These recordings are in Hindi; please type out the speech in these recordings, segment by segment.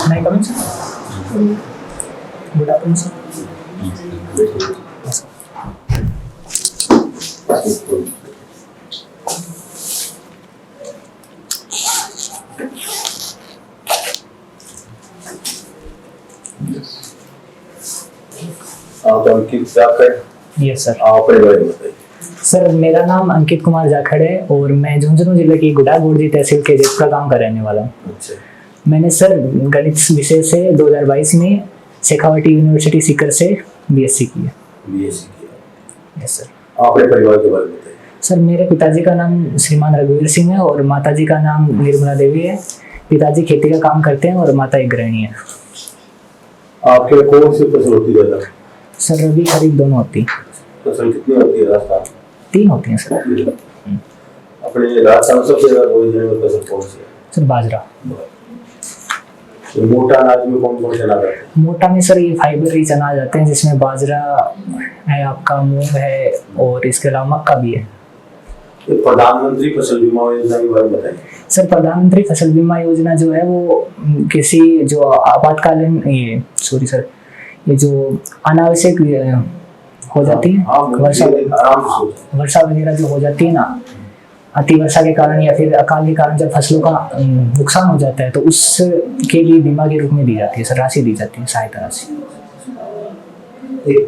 नहीं coming sir. Good afternoon sir. आप अंकित जाखड़? Yes sir. आप अपने बारे में बताइए। सर मेरा नाम अंकित कुमार जाखड़ है और मैं झुंझुनू जिले की गुडागोड़जी तहसील के जेपका गांव का रहने वाला हूँ। अच्छा, मैंने सर गणित विषय से 2022 में शेखावाटी यूनिवर्सिटी सीकर से बीएससी की है। बीएससी किया। Yes sir. आप अपने परिवार के बारे में बताइए। सर मेरे पिताजी का नाम श्रीमान रघुवीर सिंह है और माताजी का नाम निर्मला देवी है। पिताजी खेती का काम करते हैं और माता एक गृहिणी है। आपके लिए कौन सी फसल होती है ज्यादा? सर रबी खरीफ दोनों होती है। फसल कितनी होती है राजस्थान? 3 होती हैं सर। अपने राजस्थान में सबसे ज्यादा बोई जाने वाली फसल कौन सी है? सर बाजरा। तो मोटा अनाज में कौन कौन से अनाज आते हैं? मोटा में सर ये फाइबर रिच अनाज आते हैं जिसमें बाजरा है, आपका मूंग है और इसके अलावा मक्का भी है। ये प्रधानमंत्री फसल बीमा योजना के बारे में बताइए। सर प्रधानमंत्री फसल बीमा योजना जो है वो किसी जो आपातकालीन ये जो अनावश्यक हो जाती है वर्षा वगैरह जो हो जाती है ना, अति वर्षा के कारण या फिर अकाल के कारण जब फसलों का नुकसान हो जाता है तो उसके लिए बीमा के रूप में दी जाती है सर, राशि दी जाती है, सहायता राशि।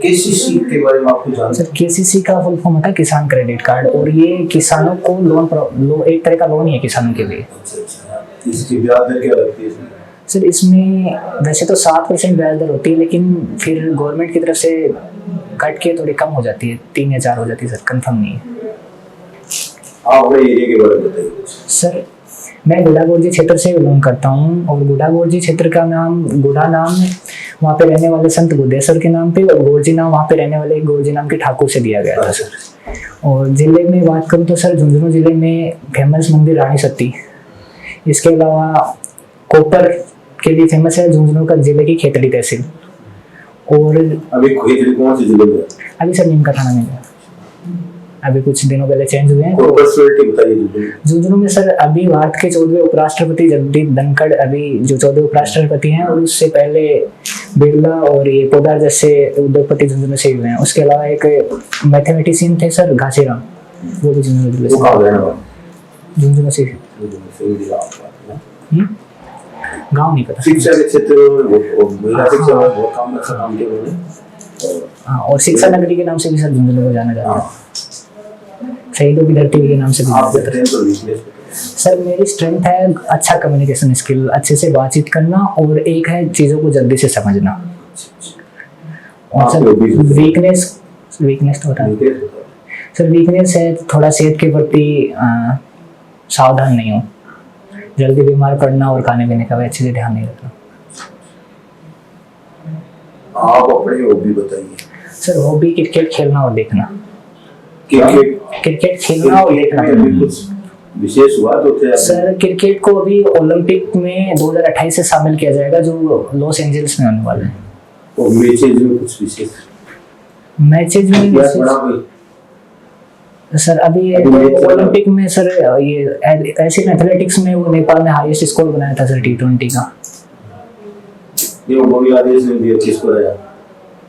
केसीसी के बारे में आपको जानते हैं? सर केसीसी का फुल फॉर्म होता है किसान क्रेडिट कार्ड और ये किसानों को लोन एक तरह का लोन ही है किसानों के लिए। अच्छा, इसकी ब्याज दर क्या लगती है इसमें? सर इसमें वैसे तो 7% ब्याज दर होती है लेकिन फिर गवर्नमेंट की तरफ से कट के थोड़ी कम हो जाती है, 3 या 4 हो जाती है सर, कंफर्म नहीं है। आप अपने एरिया के बारे में बताइए। सर मैं गुडागोड़जी क्षेत्र से बिलोंग करता हूँ और गुडागोड़जी क्षेत्र का नाम गुडा नाम है वहाँ पे रहने वाले संत बुद्धेश्वर के नाम पे और गोरजी नाम वहाँ पे रहने वाले गोरजी नाम के ठाकुर से दिया गया था सर। और जिले में बात करूँ तो सर झुंझुनू जिले में फेमस मंदिर रानी सती, इसके अलावा कोपर के लिए फेमस है झुंझुनू का जिले की खेतड़ी तहसील। और अभी खेतड़ी कौन से जिले में? अभी सर नीम का थाना में अभी कुछ दिनों पहले चेंज हुए हैं। झुंझुनू में सर अभी भारत के 14वें उपराष्ट्रपति जगदीप धनखड़ अभी जो 14वें उपराष्ट्रपति हैं और उससे पहले बिरला और ये पोदार जैसे उद्योगपति झुंझुनू से हुए हैं। उसके अलावा एक मैथमेटिशियन थे सर घासीराम, वो भी झुंझुनू जिले से। झुंझुनू से गाँव नहीं पता। शिक्षा के क्षेत्र में काम किया और शिक्षा नगरी के नाम से भी सर झुंझुनू को जाना जाता है, शहीदों की धरती के नाम से भी जाना जाता है। सर मेरी स्ट्रेंथ है अच्छा कम्युनिकेशन स्किल, अच्छे से बातचीत करना और एक है चीज़ों को जल्दी से समझना। और सर वीकनेस तो होता है सर, वीकनेस है थोड़ा सेहत के प्रति सावधान नहीं हूँ, जल्दी बीमार पड़ना और खाने पीने का भी अच्छे से ध्यान नहीं रखना। आप अपनी हॉबी बताइए। सर हॉबी क्रिकेट खेलना और देखना। क्रिकेट खेलना और देखना विशेष हुआ तो थे सर। क्रिकेट को अभी ओलंपिक में 2028 से शामिल किया जाएगा जो लॉस एंजल्स में होने वाला है। और मैचेज में कुछ विशेष में सर अभी ओलंपिक में सर ये एशियन एथलेटिक्स में वो नेपाल ने हाईएस्ट स्कोर बनाया था सर T20 का। ये बांग्लादेश ने भी अच्छा स्कोर आया।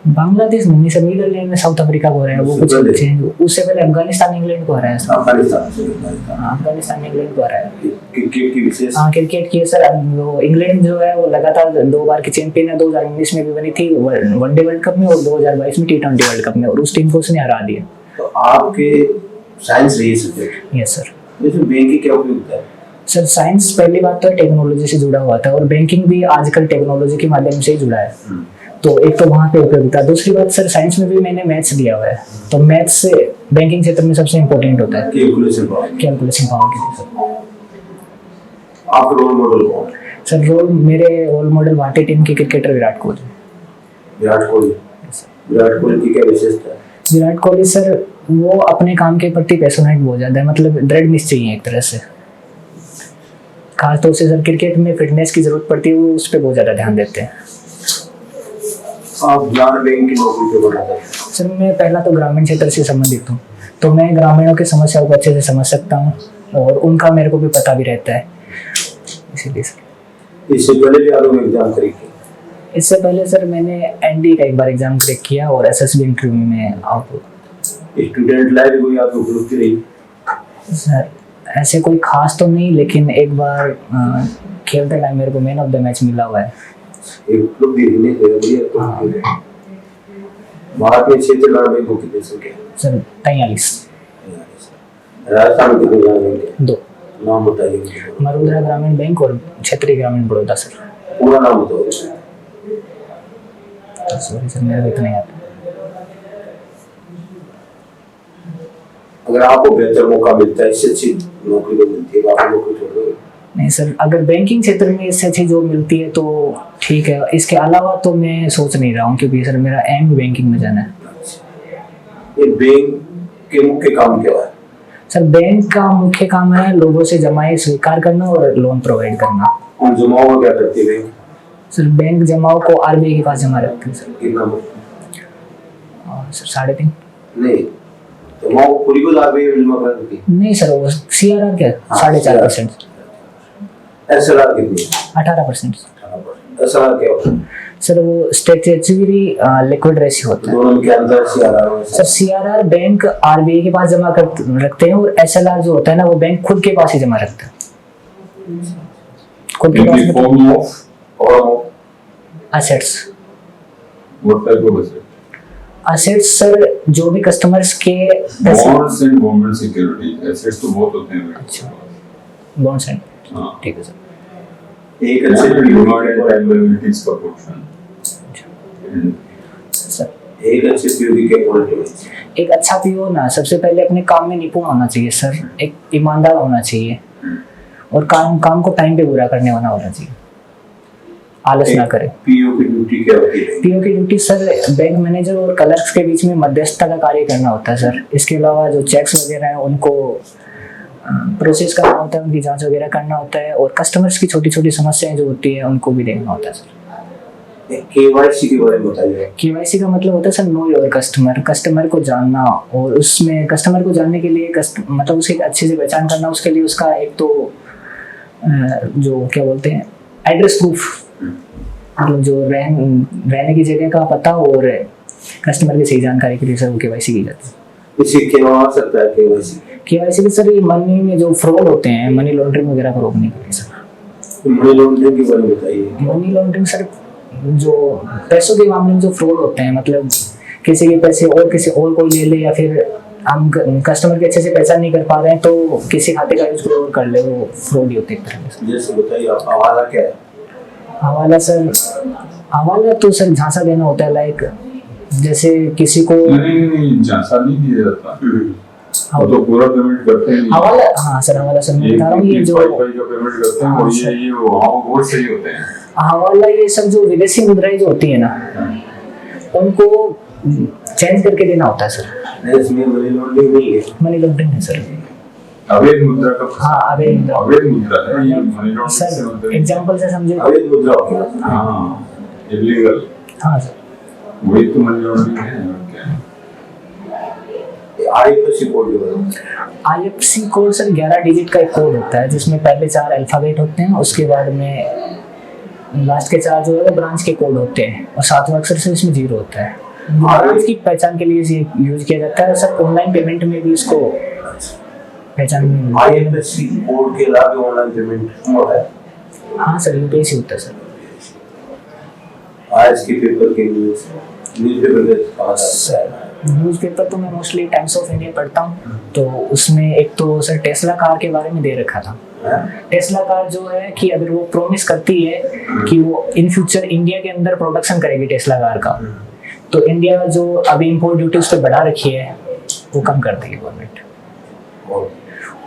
बांग्लादेश नहीं सर, नीदरलैंड में साउथ अफ्रीका को हराया, वो कुछ चेंज। उससे पहले अफगानिस्तान इंग्लैंड को हराया सर। अफगानिस्तान इंग्लैंड को हराया। क्रिकेट की विशेष क्रिकेट की सर वो इंग्लैंड जो है वो लगातार 2 बार की चैंपियन है, 2019 में भी बनी थी वनडे वर्ल्ड कप में और 2022 में T20 वर्ल्ड कप में, और उस टीम को उसने हरा दिया। तो आपके साइंस रही सब्जेक्ट? Yes sir. इसमें बैंकिंग क्या उपयोगिता है? सर साइंस पहली बात तो टेक्नोलॉजी से जुड़ा हुआ था और बैंकिंग भी आजकल टेक्नोलॉजी के माध्यम से ही जुड़ा है, तो एक तो वहाँ पे उपयोगिता। दूसरी बात सर साइंस में भी मैंने मैथ्स लिया हुआ है, तो मैथ्स से बैंकिंग क्षेत्र में सबसे इम्पोर्टेंट होता है कैलकुलेशन पावर के लिए सर। आपका रोल मॉडल कौन है? सर मेरे रोल मॉडल भारतीय टीम के क्रिकेटर विराट कोहली। विराट कोहली की क्या विशेषता है? विराट कोहली सर वो अपने काम के प्रति पैशनेट बहुत ज्यादा है, मतलब दृढ़ निश्चयी है एक तरह से। खासतौर से सर क्रिकेट में फिटनेस की जरूरत पड़ती है, वो उस पर बहुत ज्यादा ध्यान देते हैं। आप ग्रामीण बैंक की नौकरी क्यों करना चाहते हैं? सर मैं पहला तो ग्रामीण क्षेत्र से संबंधित हूँ, तो मैं ग्रामीणों की समस्याओं को अच्छे से समझ सकता हूँ और उनका मेरे को भी पता भी रहता है, इसीलिए सर। इससे पहले भी आपने एग्जाम करी थी? इससे पहले सर मैंने एनडी का एक बार एग्जाम क्रैक किया और एसएसबी इंटरव्यू में आउट। स्टूडेंट लाइफ कोई आपको उपलब्धि रही? सर ऐसे कोई खास तो नहीं, लेकिन एक बार खेलते टाइम मेरे को मैन ऑफ द मैच मिला हुआ है। एक उपलब्धि नहीं है, बढ़िया उपलब्धि है। भारत में क्षेत्र ग्रामीण बैंकों की संख्या सर 43। राजस्थान में कितने ग्रामीण बैंक हैं? 2। नाम बताइए। मरुद्रा ग्रामीण बैंक और क्षेत्रीय ग्रामीण बड़ौदा सर। पूरा नाम बताओ। सॉरी सर, मेरे को इतना याद है। अगर आपको बेहतर मौका मिलता है, इससे अच्छी नौकरी को मिलती है, तो आप नौकरी छोड़ दोगे? नहीं सर, अगर बैंकिंग क्षेत्र में इससे अच्छी जॉब मिलती है तो ठीक है, इसके अलावा तो मैं सोच नहीं रहा हूँ, क्योंकि सर मेरा एम बैंकिंग में जाना है। ये बैंक के मुख्य काम क्या है? सर बैंक का मुख्य काम है लोगों से जमाएं स्वीकार करना और लोन प्रोवाइड करना। और जमाओ का क्या करती है बैंक? सर बैंक जमाओ को आरबीआई के पास जमा रखते हैं सर। कितना? सर 3.5। नहीं, जमाओ पूरी को आरबीआई में जमा कर देती? नहीं सर, वो सीआरआर क्या 4.5%। एसएलआर कितनी? 18%। एसएलआर क्या होता है? सर वो स्टैट्यूटरी लिक्विड रेशियो होता है। दोनों में क्या अंतर है सीआरआर में? सर सीआरआर बैंक आरबीआई के पास जमा कर रखते हैं, और एसएलआर जो होता है ना वो बैंक खुद के पास ही जमा रखता है। खुद के In pass the form of और assets. what type of asset? Assets sir जो भी कस्टमर्स के पैसे। Bonds and government securities. Assets तो बहुत होते हैं बैंक के पास। बॉन्ड्स हैं। हाँ। ठीक है सर। एक Asset अच्छे reward and liabilities का portion. सर एक अच्छे पीओ की क्या क्वालिटी है? एक अच्छा पीओ ना सबसे पहले अपने काम में निपुण होना चाहिए सर, एक ईमानदार होना चाहिए, और काम को टाइम पे पूरा करने वाला होना चाहिए, आलस ना करे। पीओ की ड्यूटी क्या होती है? पीओ की ड्यूटी सर बैंक मैनेजर और क्लर्क्स के बीच में मध्यस्थता का कार्य करना होता है सर। इसके अलावा जो चेक्स वगैरह हैं उनको प्रोसेस करना होता है, उनकी जांच वगैरह करना होता है, और कस्टमर्स की छोटी छोटी समस्याएं जो होती है उनको भी देखना होता है सर। केवाईसी के बारे में बताइए। केवाईसी का मतलब होता है sir know your customer, customer को जानना, और उसमें कस्टमर को जानने के लिए मतलब उसकी अच्छे से पहचान करना, उसके लिए उसका एक तो जो क्या बोलते हैं एड्रेस प्रूफ, मतलब जो रहने की जगह का पता, और कस्टमर की सही जानकारी के लिए सर वो केवाईसी की जाती है। इसी क्या आ सकता है केवाईसी? केवाईसी में सर ये मनी में जो फ्रॉड होते हैं, मनी लॉन्ड्रिंग वगैरह को रोकने के लिए सर। मनी लॉन्ड्रिंग के बारे में बताइए। मनी लॉन्ड्रिंग सर जो पैसों के मामले में जो फ्रॉड होते हैं, मतलब किसी के पैसे और किसी और को ले ले, या फिर हम कस्टमर के अच्छे से पहचान नहीं कर पा रहे हैं तो किसी खाते का यूज कोई और कर ले, वो फ्रॉड ही होते हैं एक तरह से। जैसे बताइए आप, हवाला क्या है? हवाला सर, हवाला तो सर झांसा देना होता है, लाइक जैसे किसी को नहीं झांसा नहीं दिया जाता। वो तो पूरा पेमेंट करते हैं। हवाला, हाँ सर हवाला सर मैं बता रहा हूँ, ये जो वाईफाई का पेमेंट करते हैं, और ये वो सही होते हैं। हवाला ये सब जो विदेशी मुद्राएं जो होती है ना उनको चेंज करके देना होता है सर। नहीं, इसमें मनी लॉन्ड्रिंग नहीं है। मनी लॉन्ड्रिंग है सर। अवैध मुद्रा का। हाँ अवैध मुद्रा। अवैध मुद्रा है ये मनी लॉन्ड्रिंग से सर मतलब। एग्जांपल से समझे। अवैध मुद्रा हो गया। हाँ इलीगल। हाँ सर वही तो मनी लॉन्ड्रिंग है और क्या है। आईएफएससी कोड के बारे में। आईएफएससी कोड सर 11 डिजिट का एक कोड होता है, जिसमें पहले 4 अल्फाबेट होते हैं, उसके बाद में लास्ट के 4 जो है वो ब्रांच के कोड होते हैं, और 7वां अक्षर से इसमें 0 होता है। ब्रांच की पहचान के लिए इसे यूज किया जाता है सर। ऑनलाइन पेमेंट में भी इसको पहचान में। आईएफएससी कोड के अलावा ऑनलाइन पेमेंट हुआ है? हाँ सर यूपीआई से होता है सर। आज के पेपर के न्यूज़पेपर के कहा जाता है? न्यूज़पेपर तो मैं मोस्टली टाइम्स ऑफ इंडिया पढ़ता हूँ, तो उसमें एक तो सर टेस्ला कार के बारे में दे रखा था। टेस्ला कार जो है कि अगर वो प्रॉमिस करती है कि वो इन फ्यूचर इंडिया के अंदर प्रोडक्शन करेगी टेस्ला कार का, तो इंडिया जो अभी इंपोर्ट ड्यूटी उस पर बढ़ा रखी है वो कम कर देगी गवर्नमेंट।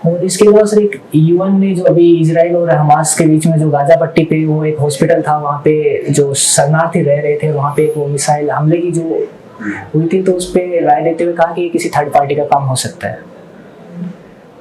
और इसके अलावा सर एक यूएन ने जो अभी इजराइल और हमास के बीच में जो गाजा पट्टी पे वो एक हॉस्पिटल था, वहाँ पे जो शरणार्थी रह रहे थे, वहाँ पे वो मिसाइल हमले की जो हुई थी, तो उस पर राय देते हुए कहा कि ये किसी थर्ड पार्टी का काम हो सकता है।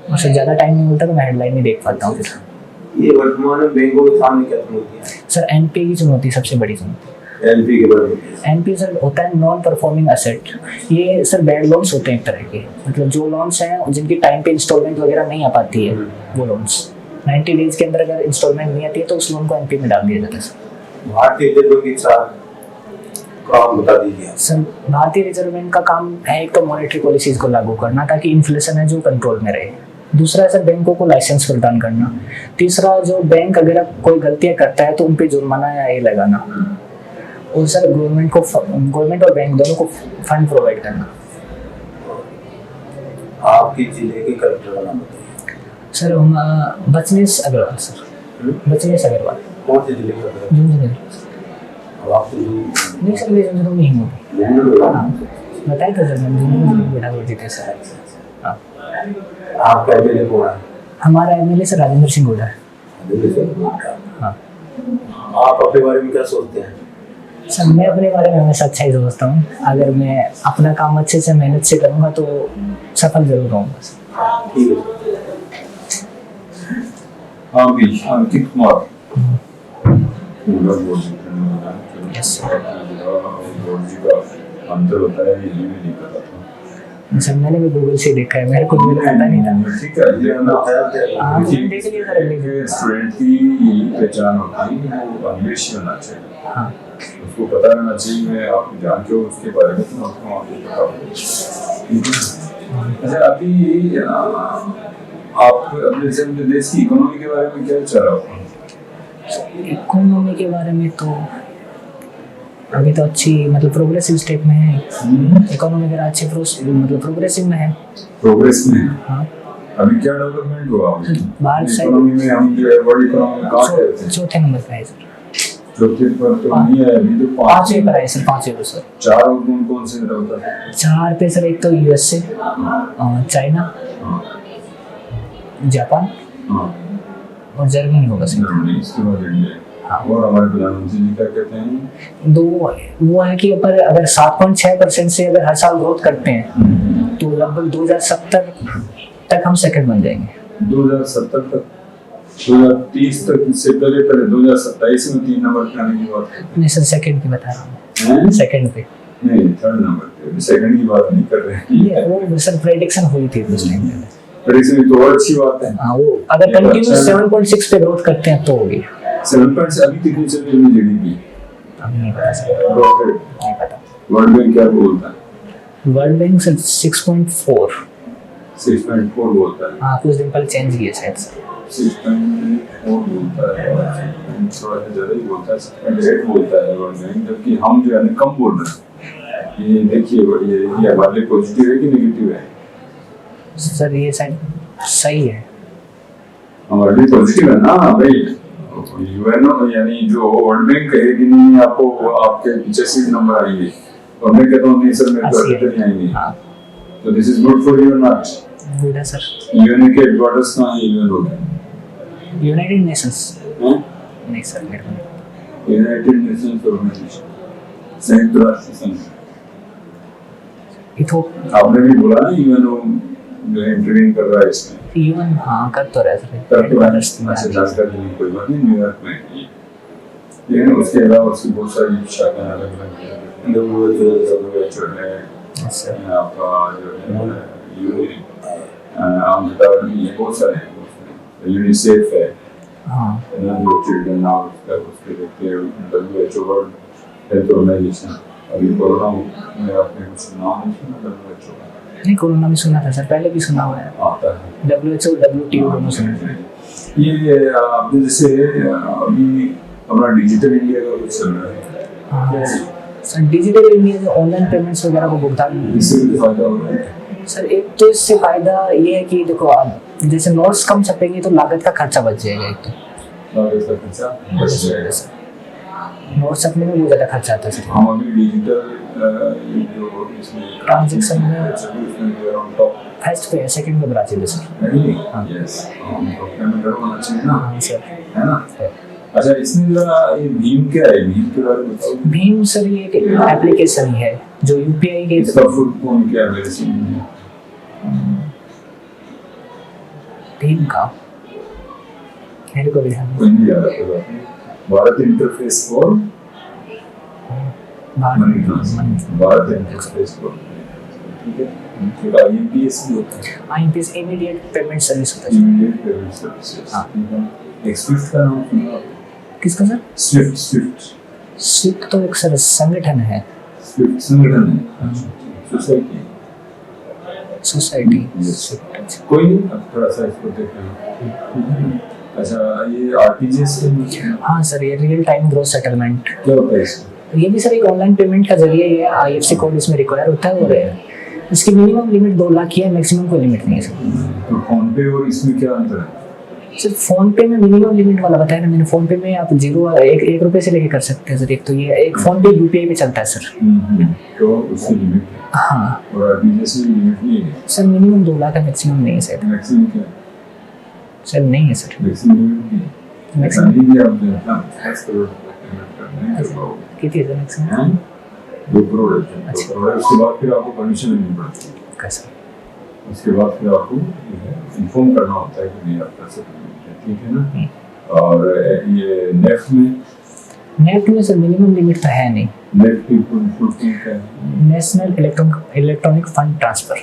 और सर ज़्यादा टाइम नहीं मिलता तो मैं हेडलाइन नहीं देख पाता हूँ फिर। ये वर्तमान में बैंकों के सामने क्या चुनौती है? सर एनपीए की चुनौती सबसे बड़ी चुनौती। एनपीए के बारे में। एनपीए सर होता है नॉन परफॉर्मिंग एसेट। ये सर बैड लोन्स होते हैं एक तरह के, मतलब जो लोन्स हैं जिनकी टाइम पे इंस्टॉलमेंट वगैरह नहीं आ पाती है वो लोन्स। 90 डेज के अंदर अगर इंस्टॉलमेंट नहीं आती है तो उस लोन को एनपी में डाल दिया जाता है सर। भारतीय रिजर्व की चार काम बता दीजिए। सर भारतीय रिजर्व बैंक का काम है एक तो मॉनेटरी पॉलिसीज को लागू करना ताकि इन्फ्लेशन है जो कंट्रोल में रहे। दूसरा है सर बैंकों को लाइसेंस प्रदान करना। तीसरा जो बैंक अगर कोई गलतियां करता है तो उन पे जुर्माना या ये लगाना। और सर गवर्नमेंट और बैंक दोनों को फंड प्रोवाइड करना। आपकी जिले के कलेक्टर का नाम बताइए। सर हम बचनेश अग्रवाल सर, बचनेश अग्रवाल। कौन से जिले का कलेक्टर? झुंझुनू। अब आप तो नहीं सर मैं झुंझुनू में ही हूँ। हाँ बताया था सर, मैं झुंझुनू में बैठा करती थी सर। हाँ आपका एमएलए कौन है? हमारा एमएलए सर राजेंद्र सिंह हुड्डा है। हाँ आप अपने बारे में क्या सोचते हैं? सर मैं अपने बारे में हमेशा अच्छा ही सोचता हूँ। अगर मैं अपना काम अच्छे से मेहनत से करूँगा तो सफल जरूर रहूँगा। ठीक है। हाँ भी अंकित कुमार यस बोर्ड जी का अंतर होता है ये भी नहीं पता था। सर मैंने भी गूगल से देखा है, मेरे को भी पता नहीं था। ठीक है ये ना हाँ मैंने देख लिया सर अगली कि स्टूडेंट की यही पहचान होती है वो अंग्रेजी होना चाहिए। हाँ उसको पता रहना चाहिए मैं आप जानते हो उसके बारे में तो आपको पता हो। अच्छा अभी आप अपने देश की इकोनॉमी के बारे में क्या विचार है? इकोनॉमी के बारे में तो अभी तो अच्छी मतलब प्रोग्रेसिव स्टेप में है। इकोनॉमी अगर अच्छे मतलब प्रोग्रेसिव में है। प्रोग्रेस में है। हाँ अभी क्या डेवलपमेंट हुआ भारत से इकोनॉमी में? हम जो है वर्ल्ड इकोनॉमी में कहाँ है? चौथे नंबर पे है सर। चौथे पर तो नहीं है अभी तो पांचवें पर है सर, पांचवें पर सर। चार और कौन से होता है? चार पे सर एक तो यूएसए, चाइना, जापान और जर्मनी होगा सर। जर्मनी, इसके बाद इंडिया। और हमारे प्रधानमंत्री जी क्या कहते हैं? दो वो है कि अगर 7.6% से अगर हर साल ग्रोथ करते हैं तो लगभग 2070 तक हम सेकंड बन जाएंगे। 2070 तक 2030 तक से पहले 2027 में 3 नंबर पे आने की बात करते नहीं सर सेकंड की बता रहा हैं। हूँ, सेकंड पे नहीं थर्ड नंबर पे, सेकंड की बात नहीं कर रहे हैं। ये वो सर प्रेडिक्शन हुई थी कुछ टाइम पहले। प्रेडिक्शन तो और अच्छी बात है। हाँ वो अगर कंटिन्यू 7.6 पे ग्रोथ करते हैं तो होगी। 7 से अभी कितनी चल रही है जीडीपी? अभी नहीं पता सर, नहीं पता। वर्ल्ड बैंक क्या बोलता है? वर्ल्ड बैंक सर 6.4 बोलता है। हाँ कुछ दिन पहले चेंज किया शायद सर। 6.4 बोलता है, थोड़ा सा ज़्यादा ही बोलता है। 6.8 बोलता है वर्ल्ड बैंक, जबकि हम जो है कम बोल रहे हैं। ये देखिए ये हमारे लिए पॉजिटिव है कि नेगेटिव है? सर ये शायद सही है। हमारे लिए पॉजिटिव है ना भाई। यूएनओ यानी जो वर्ल्ड बैंक कहेगी नहीं आपको आपके पीछे से नंबर आएंगे और मैं कहता हूँ नहीं सर मेरे को नहीं आएंगे। हाँ तो this is good for you और नॉट? गुड है सर। यूएनओ के हेडक्वार्टर्स कहाँ है? यूएनओ के यूनाइटेड नेशंस हैं? नहीं सर मेरे को यूनाइटेड नेशंस ऑर्गेनाइजेशन, संयुक्त राष्ट्र संघ। आपने भी बोला ना यूएनओ जो इंटरवीन कर रहा है इसमें। यूएन हाँ कर तो रहा है सर। कर तो ऐसे जानकारी देने कोई बात नहीं, न्यूयॉर्क में है। लेकिन उसके अलावा उसकी बहुत सारी शाखाएं अलग अलग हैं। WHO है, आपका जो है ये बहुत सारे हैं। यूनिसेफ है जो चिल्ड्रन और उसके देखते हैं। WHO world health organisation. अभी कोरोना में आपने कुछ नाम नहीं सुना? WHO नहीं कोरोना में सुना था सर, पहले भी सुना हुआ है। आता है WHO WTO दोनों सुना है। ये आपने जैसे अभी अपना डिजिटल इंडिया का कुछ चल रहा है। हाँ सर डिजिटल इंडिया जो ऑनलाइन पेमेंट्स वगैरह को भुगतान, इससे भी फायदा हो रहा है सर। एक तो इससे फायदा ये है कि देखो आप जैसे नोट्स कम छपेंगे तो लागत का खर्चा बच जाएगा। एक तो लागत का खर्चा बच जाएगा। नोट्स छपने में बहुत ज़्यादा खर्चा आता है सर। हम अभी डिजिटल जो इसमें ट्रांजैक्शन में फर्स्ट पे है, सेकंड पे ब्राजील है सर। हाँ यस हम पेमेंट करवाना चाहिए ना। हाँ सर है ना। अच्छा इसमें जरा ये भीम क्या है? भीम के बारे में बताओ। भीम सर ये एक एप्लीकेशन है जो यूपीआई के इसका फुल फॉर्म क्या है मेरे से? भीम का मेरे को भी कोई नहीं याद है। Bharat interface for money transfer. Bharat interface for, ठीक है। एक IMPS भी होता है, IMPS इमीडिएट पेमेंट सर्विस होता है। Immediate payment services. हाँ। एक स्विफ्ट का नाम सुना आपने? किसका सर? स्विफ्ट स्विफ्ट तो एक सर संगठन है, स्विफ्ट संगठन है, सोसाइटी। सोसाइटी। Yes. कोई नहीं, अब थोड़ा सा इसको देख लेना। अच्छा, ये आरटीजीएस के हाँ सर, ये रियल टाइम ग्रोथ सेटलमेंट, क्या होता है इसमें? ये भी सर एक ऑनलाइन पेमेंट का जरिए ही है। IFSC कोड इसमें रिक्वायर होता है और इसकी मिनिमम लिमिट 2 लाख की है, मैक्सिमम कोई लिमिट नहीं है सर। तो फोन पे और इसमें क्या अंतर है? सर फोन पे में मिनिमम लिमिट वाला बताया ना मैंने, फोन पे में आप 1 रुपये से लेके कर सकते हैं सर। एक तो ये एक फोन पे UPI पे चलता है सर। तो उसकी लिमिट है हाँ और आरटीजीएस में लिमिट नहीं है। सर, मिनिमम 2 लाख है, मैक्सिमम नहीं है सर। मैक्सिमम क्या है? सर नहीं है सर, मैक्सिमम लिमिट नहीं है। मैक्सिमम मैक्सिमम भी आप जो है 10 करोड़ पेमेंट करने नहीं कर पाओगे। कितनी है सर मैक्सिमम? हैं? 2 करोड़ है, 2 करोड़ है। उसके बाद फिर आपको परमिशन लेनी पड़ती है। कैसा? उसके बाद फिर आपको इन्फॉर्म करना होता है कि नहीं आप कर सकते हैं, ठीक है ना। और ये नेफ्ट में सर मिनिमम लिमिट तो है नहीं। नेफ्ट की फुल क्या है? National electronic fund transfer.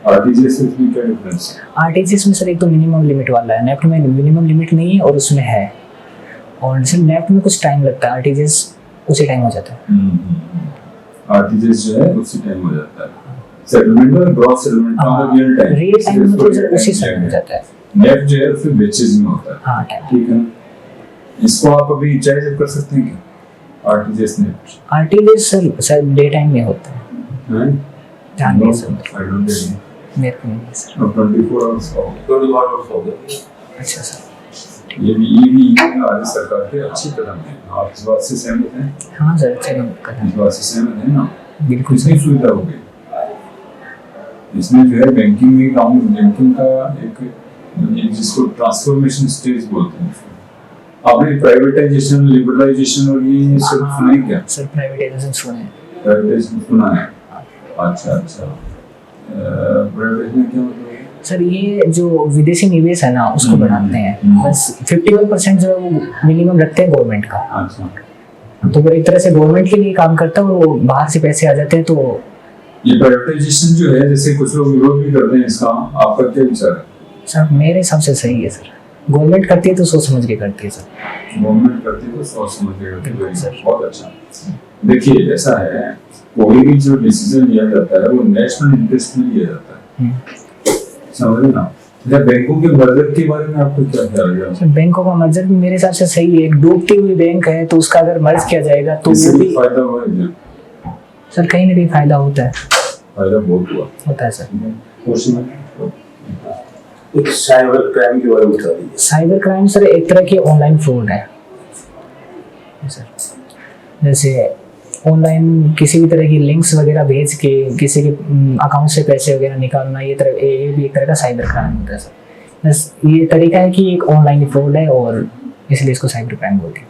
RTGS में क्या डिफरेंस है? आरटीजीएस में सर एक तो मिनिमम लिमिट वाला है, नेफ्ट में मिनिमम लिमिट नहीं है और उसमें है। और सर नेफ्ट में कुछ टाइम लगता है, आरटीजीएस उसी टाइम हो जाता है। आरटीजीएस जो है उसी टाइम हो जाता है। सेटलमेंट और ग्रॉस सेटलमेंट का रियल टाइम में तो सर उसी समय हो जाता है। नेफ्ट जो है फिर बेचेज में होता है। हाँ टाइम। ठीक है ना। इसको आप अभी चार्ज कर सकते हैं क्या? RTGS NEFT. RTGS sir day time में होता है। हैं? ध्यान नहीं सर, आई डोंट नो। मेरे को नहीं है सर। अब 24 आवर्स का होगा। 24 आवर्स हो गए। अच्छा सर। ये भी राज्य सरकार के अच्छे कदम है। आप इस बात से सहमत हैं? हाँ सर, अच्छा कदम। इस बात से सहमत हैं ना? बिल्कुल कितनी सुविधा हो गई इसमें जो है बैंकिंग में काम, बैंकिंग का एक जिसको ट्रांसफॉर्मेशन स्टेज बोलते हैं। आपने प्राइवेटाइजेशन, लिबरलाइजेशन और ये सब सुना है क्या? सर प्राइवेटाइजेशन सुना है। प्राइवेटाइजेशन सुना है। अच्छा प्राइवेटाइजेशन क्या मतलब है? सर ये जो विदेशी निवेश है ना उसको बढ़ाते हैं। बस 51% जो है वो मिनिमम रखते हैं गवर्नमेंट का। अच्छा, तो वो एक तरह से गवर्नमेंट के लिए काम करता है और वो बाहर से पैसे आ जाते हैं। तो ये प्राइवेटाइजेशन जो है, जैसे कुछ लोग विरोध भी करते हैं इसका, आपका क्या विचार है? सर मेरे हिसाब से सही है सर। गवर्नमेंट करती है तो सोच समझ के करती है सर। गवर्नमेंट करती है तो सोच समझ के करती है सर। बहुत अच्छा। देखिए ऐसा है, कोई भी जो डिसीजन लिया जाता है वो नेशनल इंटरेस्ट में लिया जाता है, समझ रहे ना। जब बैंकों के मर्जर के बारे में आपको क्या ख्याल है? सर बैंकों का मर्जर भी मेरे हिसाब से सही है। एक डूबती हुई बैंक है तो उसका अगर मर्ज किया जाएगा तो वो भी फायदा हुआ है। सर कहीं ना कहीं फायदा होता है। फायदा बहुत हुआ होता है सर। एक साइबर क्राइम के बारे में बता दीजिए। साइबर क्राइम सर एक तरह की ऑनलाइन फ्रॉड है सर। जैसे ऑनलाइन किसी भी तरह की लिंक्स वगैरह भेज के किसी के अकाउंट से पैसे वगैरह निकालना, ये भी एक तरह का साइबर क्राइम होता है सर। बस ये तरीका है कि एक ऑनलाइन फ्रॉड है और इसलिए इसको साइबर क्राइम बोलते हैं।